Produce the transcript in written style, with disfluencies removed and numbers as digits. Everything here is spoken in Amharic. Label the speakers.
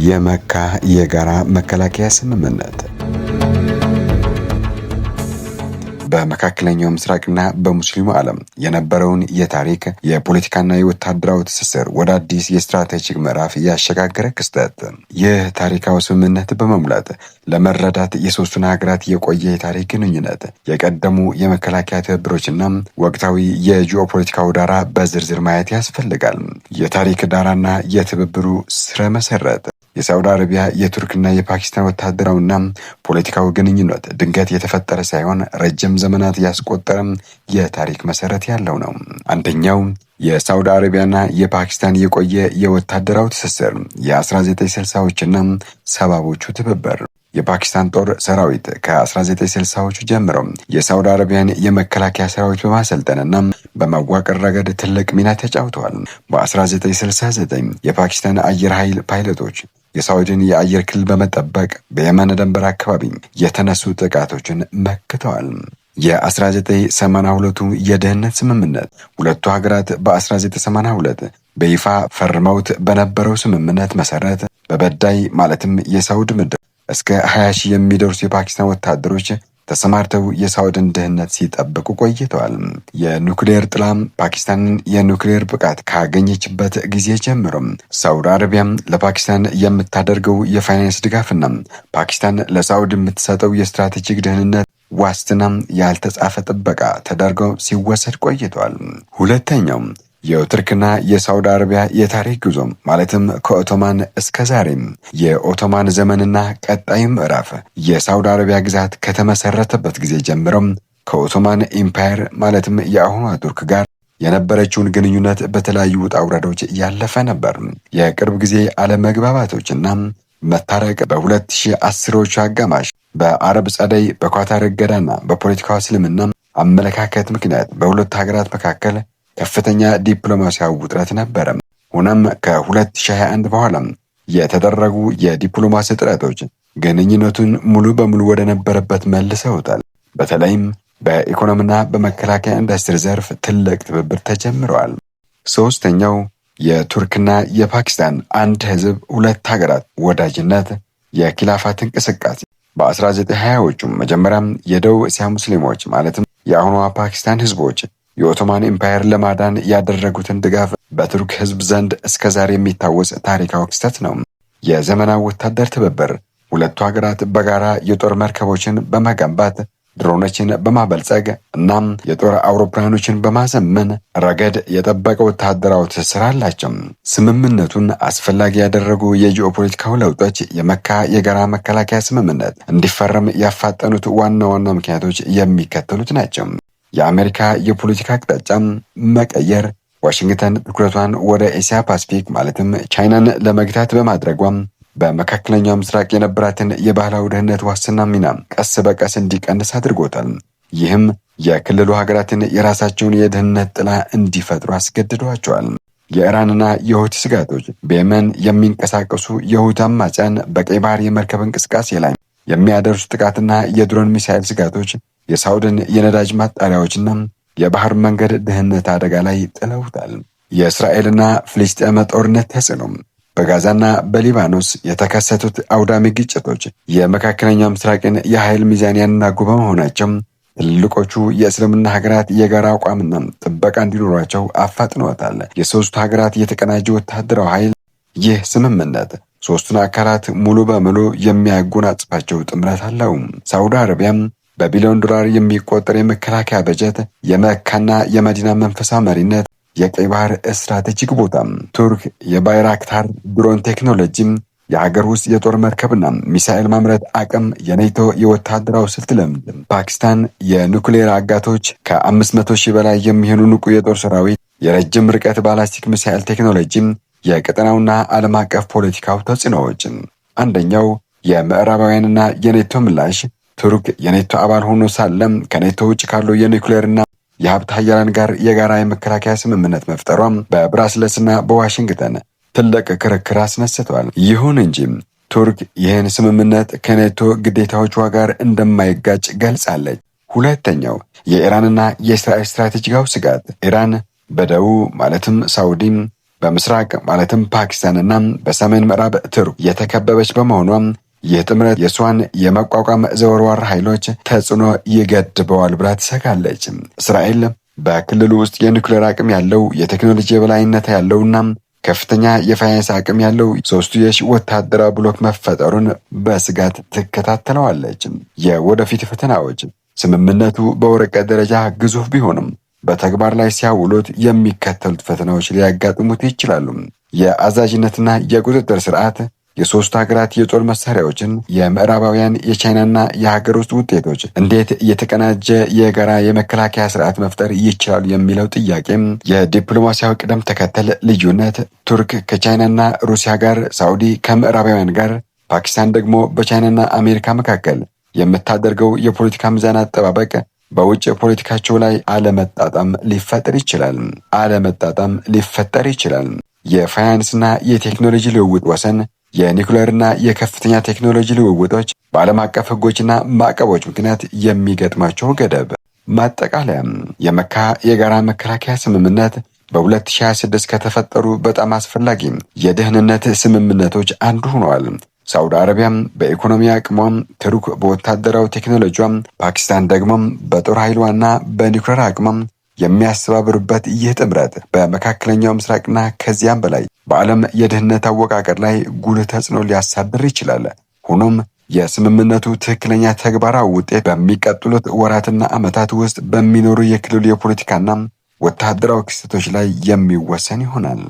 Speaker 1: የመካ የጋራ መከላከያ ስምምነት በመካከለኛው ምስራቅና በሙስሊሙ ዓለም የነበረውን የታሪክ የፖለቲካና የወታደራዊ ትስስር ወደ አዲስ የስትራቴጂክ ምዕራፍ ያሸጋገረ ክስተት። ይህ ታሪካዊ ስምምነት በመሙላት ለመረዳት የሶስቱን ሀገራት የቆየ የታሪክ ግንኙነት፣ የቀደሙ የመከላከያ ትብብሮችና ወቅታዊ የጂኦፖለቲካው ዳራ በዝርዝር ማየት ያስፈልጋል። የታሪክ ዳራና የትብብሩ ስረ መሰረት የሳውዲ አረቢያ የቱርክና የፓኪስታን ወታደራዊና ፖለቲካዊ ግንኙነት ድንገት የተፈጠረ ሳይሆን ረጅም ዘመናት ያስቆጠረ የታሪክ መሰረት ያለው ነው። አንደኛው የሳውዲ አረቢያና የፓኪስታን የቆየ የወታደራዊ ትስስር የ1960ዎችና 70ዎቹ ትብብር። የፓኪስታን ጦር ሰራዊት ከ1960ዎቹ ጀምሮ የሳውዲ አረቢያን የመከላከያ ሰራዊት በማሰልጠንና በማዋቀር ረገድ ትልቅ ሚና ተጫውተዋል። በ1969 የፓኪስታን አየር ኃይል ፓይለቶች የሳውዲን የአየር ክልል በመጠበቅ በየመን ድንበር አካባቢ የተነሱ ጥቃቶችን መክተዋል። የ1982ቱ የደህንነት ስምምነት ሁለቱ ሀገራት በ1982 በይፋ ፈርመውት በነበረው ስምምነት መሰረት በበዳይ ማለትም የሳውዲ ምድር እስከ 20 ሺህ የሚደርሱ የፓኪስታን ወታደሮች ተሰማርተው የሳውዲን ደህንነት ሲጠብቁ ቆይተዋል። የኑክሌር ጥላም ፓኪስታንን የኑክሌር ብቃት ካገኘችበት ጊዜ ጀምሮ ሳውዲ አረቢያ ለፓኪስታን የምታደርገው የፋይናንስ ድጋፍና ፓኪስታን ለሳውዲ የምትሰጠው የስትራቴጂክ ደህንነት ዋስትና ያልተጻፈ ጥበቃ ተደርገው ሲወሰድ ቆይተዋል። ሁለተኛው የቱርክና የሳውዲ አረቢያ የታሪክ ጉዞ ማለትም ከኦቶማን እስከ ዛሬም የኦቶማን ዘመንና ቀጣይ ምዕራፍ የሳውዲ አረቢያ ግዛት ከተመሰረተበት ጊዜ ጀምሮ ከኦቶማን ኢምፓየር ማለትም የአሁኗ ቱርክ ጋር የነበረችውን ግንኙነት በተለያዩ ውጣ ውረዶች ያለፈ ነበር። የቅርብ ጊዜ አለመግባባቶችና መታረቅ በ2010ዎቹ አጋማሽ በአረብ ጸደይ፣ በኳታር እገዳና በፖለቲካዊ እስልምና አመለካከት ምክንያት በሁለት ሀገራት መካከል ከፍተኛ ዲፕሎማሲያዊ ውጥረት ነበረ። ሆኖም ከ2021 በኋላ የተደረጉ የዲፕሎማሲ ጥረቶች ግንኙነቱን ሙሉ በሙሉ ወደ ነበረበት መልሰውታል። በተለይም በኢኮኖሚና በመከላከያ ኢንዱስትሪ ዘርፍ ትልቅ ትብብር ተጀምረዋል። ሶስተኛው የቱርክና የፓኪስታን አንድ ህዝብ ሁለት ሀገራት ወዳጅነት የኪላፋት እንቅስቃሴ በ1920ዎቹ መጀመሪያም የደቡብ እስያ ሙስሊሞች ማለትም የአሁኗ ፓኪስታን ህዝቦች የኦቶማን ኢምፓየር ለማዳን ያደረጉትን ድጋፍ በቱርክ ህዝብ ዘንድ እስከዛሬ የሚታወስ ታሪካዊ ክስተት ነው። የዘመናዊ ወታደር ትብብር ሁለቱ ሀገራት በጋራ የጦር መርከቦችን በመገንባት ድሮኖችን በማበልጸግ እናም የጦር አውሮፕላኖችን በማዘመን ረገድ የጠበቀ ወታደራዊ ትስስር አላቸው። ስምምነቱን አስፈላጊ ያደረጉ የጂኦፖለቲካዊ ለውጦች የመካ የጋራ መከላከያ ስምምነት እንዲፈረም ያፋጠኑት ዋና ዋና ምክንያቶች የሚከተሉት ናቸው። የአሜሪካ የፖለቲካ አቅጣጫ መቀየር፣ ዋሽንግተን ትኩረቷን ወደ ኤስያ ፓሲፊክ ማለትም ቻይናን ለመግታት በማድረጓም በመካከለኛው ምስራቅ የነበራትን የባህላዊ ደህንነት ዋስትና ሚና ቀስ በቀስ እንዲቀንስ አድርጎታል። ይህም የክልሉ ሀገራትን የራሳቸውን የደህንነት ጥላ እንዲፈጥሩ አስገድዷቸዋል። የኢራንና የሁቲ ስጋቶች በየመን የሚንቀሳቀሱ የሁቲ አማጽያን በቀይ ባህር የመርከብ እንቅስቃሴ ላይ የሚያደርሱ ጥቃትና የድሮን ሚሳኤል ስጋቶች የሳውዲን የነዳጅ ማጣሪያዎችና የባህር መንገድ ደህንነት አደጋ ላይ ጥለውታል። የእስራኤልና ፍልስጤም ጦርነት ተጽዕኖ በጋዛና በሊባኖስ የተከሰቱት አውዳሚ ግጭቶች የመካከለኛው ምስራቅን የኃይል ሚዛን ያናጉ በመሆናቸው ትልቆቹ የእስልምና ሀገራት የጋራ አቋምና ጥበቃ እንዲኖራቸው አፋጥነዋታል። የሶስቱ ሀገራት የተቀናጀ ወታደራዊ ኃይል ይህ ስምምነት ሶስቱን አካላት ሙሉ በሙሉ የሚያጎናጽፋቸው ጥምረት አለው። ሳውዲ አረቢያም በቢሊዮን ዶላር የሚቆጠር የመከላከያ በጀት፣ የመካና የመዲና መንፈሳዊ መሪነት፣ የቀይ ባህር ስትራቴጂክ ቦታ፣ ቱርክ የባይራክታር ድሮን ቴክኖሎጂም፣ የሀገር ውስጥ የጦር መርከብና ሚሳኤል ማምረት አቅም፣ የኔቶ የወታደራዊ ስልት ልምድ፣ ፓኪስታን የኑክሌር አጋቶች ከ500 ሺህ በላይ የሚሆኑ ንቁ የጦር ሰራዊት፣ የረጅም ርቀት ባላስቲክ ሚሳኤል ቴክኖሎጂም፣ የቀጠናውና ዓለም አቀፍ ፖለቲካው ተጽዕኖዎች። አንደኛው የምዕራባውያንና የኔቶ ምላሽ። ቱርክ የኔቶ አባል ሆኖ ሳለም ከኔቶ ውጭ ካሉ የኒውክሌርና የሀብት ሀያላን ጋር የጋራ የመከላከያ ስምምነት መፍጠሯም በብራስለስና በዋሽንግተን ትልቅ ክርክር አስነስተዋል። ይሁን እንጂ ቱርክ ይህን ስምምነት ከኔቶ ግዴታዎቿ ጋር እንደማይጋጭ ገልጻለች። ሁለተኛው የኢራንና የእስራኤል ስትራቴጂካዊ ስጋት። ኢራን በደቡብ ማለትም ሳውዲም በምስራቅ ማለትም ፓኪስታንና በሰሜን ምዕራብ ቱርክ የተከበበች በመሆኗ ይህ ጥምረት የሷን የመቋቋም ዘወርዋር ኃይሎች ተጽዕኖ ይገድበዋል ብላ ትሰጋለች። እስራኤል በክልሉ ውስጥ የኒውክሌር አቅም ያለው የቴክኖሎጂ የበላይነት ያለውና ከፍተኛ የፋይናንስ አቅም ያለው ሶስትዮሽ ወታደራዊ ብሎክ መፈጠሩን በስጋት ትከታተለዋለች። የወደፊት ፈተናዎች ስምምነቱ በወረቀት ደረጃ ግዙፍ ቢሆንም በተግባር ላይ ሲያውሉት የሚከተሉት ፈተናዎች ሊያጋጥሙት ይችላሉ። የአዛዥነትና የቁጥጥር ስርዓት የሶስቱ ሀገራት የጦር መሳሪያዎችን የምዕራባውያን የቻይናና የሀገር ውስጥ ውጤቶች እንዴት የተቀናጀ የጋራ የመከላከያ ስርዓት መፍጠር ይችላሉ የሚለው ጥያቄም፣ የዲፕሎማሲያዊ ቅደም ተከተል ልዩነት፣ ቱርክ ከቻይናና ሩሲያ ጋር፣ ሳዑዲ ከምዕራባውያን ጋር፣ ፓኪስታን ደግሞ በቻይናና አሜሪካ መካከል የምታደርገው የፖለቲካ ሚዛን አጠባበቅ በውጭ ፖለቲካቸው ላይ አለመጣጣም ሊፈጠር ይችላል። የፋይናንስና የቴክኖሎጂ ልውውጥ ወሰን፣ የኒውክሌርና የከፍተኛ ቴክኖሎጂ ልውውጦች በዓለም አቀፍ ሕጎችና ማዕቀቦች ምክንያት የሚገጥማቸው ገደብ። ማጠቃለያም የመካ የጋራ መከላከያ ስምምነት በ2026 ከተፈጠሩ በጣም አስፈላጊ የደህንነት ስምምነቶች አንዱ ሆነዋል። ሳውዲ አረቢያም በኢኮኖሚ አቅሟም፣ ቱርክ በወታደራዊ ቴክኖሎጂዋም፣ ፓኪስታን ደግሞ በጦር ኃይሏና በኒውክሌር አቅሟም የሚያስተባብሩበት ይህ ጥምረት በመካከለኛው ምስራቅና ከዚያም በላይ በዓለም የደህንነት አወቃቀር ላይ ጉልህ ተጽዕኖ ሊያሳድር ይችላል። ሆኖም የስምምነቱ ትክክለኛ ተግባራዊ ውጤት በሚቀጥሉት ወራትና ዓመታት ውስጥ በሚኖሩ የክልሉ የፖለቲካና ወታደራዊ ክስተቶች ላይ የሚወሰን ይሆናል።